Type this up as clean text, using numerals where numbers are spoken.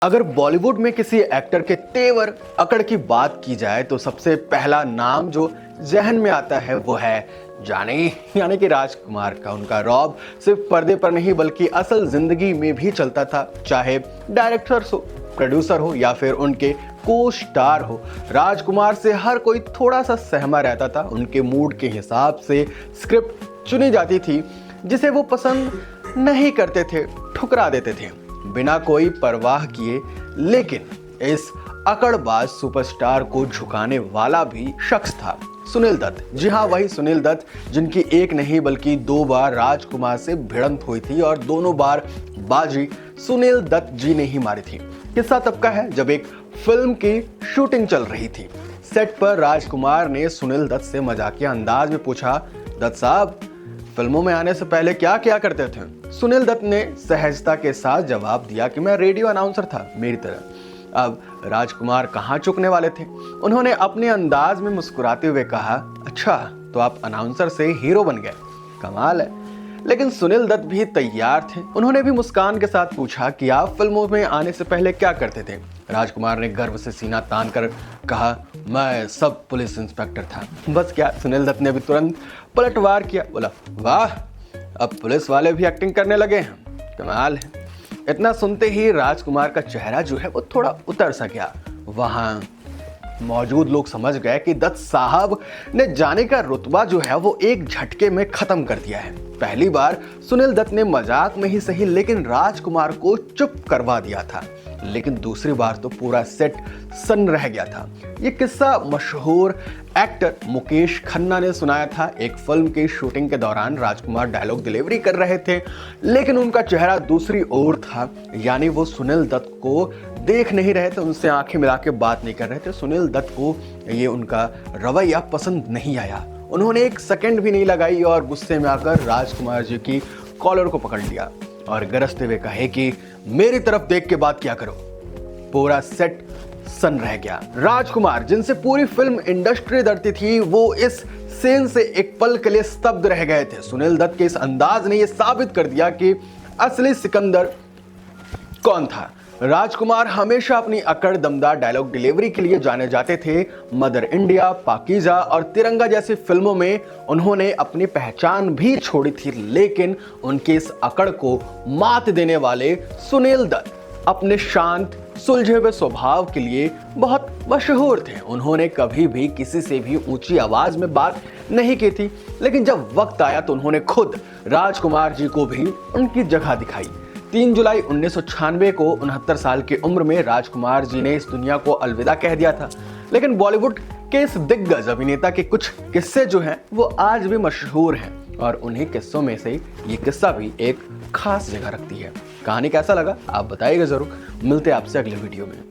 अगर बॉलीवुड में किसी एक्टर के तेवर अकड़ की बात की जाए तो सबसे पहला नाम जो जहन में आता है वो है जानी यानी कि राजकुमार का। उनका रौब सिर्फ पर्दे पर नहीं बल्कि असल जिंदगी में भी चलता था, चाहे डायरेक्टर्स हो, प्रोड्यूसर हो या फिर उनके को स्टार हो। राजकुमार से हर कोई थोड़ा सा सहमा रहता था। उनके मूड के हिसाब से स्क्रिप्ट चुनी जाती थी, जिसे वो पसंद नहीं करते थे, ठुकरा देते थे बिना कोई परवाह किए। लेकिन इस अकड़बाज सुपरस्टार को झुकाने वाला भी शख्स था सुनील दत्त। जी हाँ, वही सुनील दत्त जिनकी एक नहीं बल्कि 2 बार राजकुमार से भिड़ंत हुई थी और दोनों बार बाजी सुनील दत्त जी ने ही मारी थी। किस्सा तब का है जब एक फिल्म की शूटिंग चल रही थी। सेट पर राजकुमार ने सुनील दत्त से मजाकिया अंदाज में पूछा, दत्त साहब फिल्मों में आने से पहले क्या क्या करते थे? सुनील दत्त ने सहजता के साथ जवाब दिया कि मैं रेडियो अनाउंसर था, मेरी तरह। अब राजकुमार कहाँ चुकने वाले थे। उन्होंने अपने अंदाज में मुस्कुराते हुए कहा, अच्छा तो आप अनाउंसर से हीरो बन गए, कमाल है। लेकिन सुनील दत्त भी तैयार थे। उन्होंने भी मुस्कान के साथ पूछा कि आप फिल्मों में आने से पहले क्या करते थे? राजकुमार ने गर्व से सीना तान कर कहा, मैं सब पुलिस इंस्पेक्टर था। बस क्या, सुनील दत्त ने भी तुरंत पलटवार किया, बोला वाह, अब पुलिस वाले भी एक्टिंग करने लगे हैं, कमाल है। इतना सुनते ही राजकुमार का चेहरा जो है वो थोड़ा उतर सा गया। वहां मौजूद लोग समझ गए कि दत्त साहब ने जाने का रुतबा जो है वो एक झटके में खत्म कर दिया है। पहली बार सुनील दत्त ने मजाक में ही सही लेकिन राजकुमार को चुप करवा दिया था, लेकिन दूसरी बार तो पूरा सेट सन्न रह गया था। ये किस्सा मशहूर एक्टर मुकेश खन्ना ने सुनाया था। एक फिल्म की शूटिंग के दौरान राजकुमार डायलॉग डिलीवरी कर रहे थे, लेकिन उनका चेहरा दूसरी ओर था, यानी वो सुनील दत्त को देख नहीं रहे थे, उनसे आंखें मिला के बात नहीं कर रहे थे। सुनील दत्त को ये उनका रवैया पसंद नहीं आया। उन्होंने एक सेकंड भी नहीं लगाई और गुस्से में आकर राजकुमार जी की कॉलर को पकड़ लिया और गरजते हुए कहे कि मेरी तरफ देख के बात किया करो। पूरा सेट सन्न रह गया। राजकुमार जिनसे पूरी फिल्म इंडस्ट्री डरती थी, वो इस सीन से एक पल के लिए स्तब्ध रह गए थे। सुनील दत्त के इस अंदाज ने यह साबित कर दिया कि असली सिकंदर कौन था। राजकुमार हमेशा अपनी अकड़ दमदार डायलॉग डिलीवरी के लिए जाने जाते थे। मदर इंडिया, पाकीजा और तिरंगा जैसी फिल्मों में उन्होंने अपनी पहचान भी छोड़ी थी, लेकिन उनके इस अकड़ को मात देने वाले सुनील दत्त अपने शांत सुलझे हुए स्वभाव के लिए बहुत मशहूर थे। उन्होंने कभी भी किसी से भी ऊंची आवाज में बात नहीं की थी, लेकिन जब वक्त आया तो उन्होंने खुद राजकुमार जी को भी उनकी जगह दिखाई। 3 जुलाई 1996 को 69 साल की उम्र में राजकुमार जी ने इस दुनिया को अलविदा कह दिया था। लेकिन बॉलीवुड के इस दिग्गज अभिनेता के कुछ किस्से जो हैं वो आज भी मशहूर हैं और उन्हीं किस्सों में से ये किस्सा भी एक खास जगह रखती है। कहानी कैसा लगा आप बताइएगा जरूर। मिलते हैं आपसे अगले वीडियो में।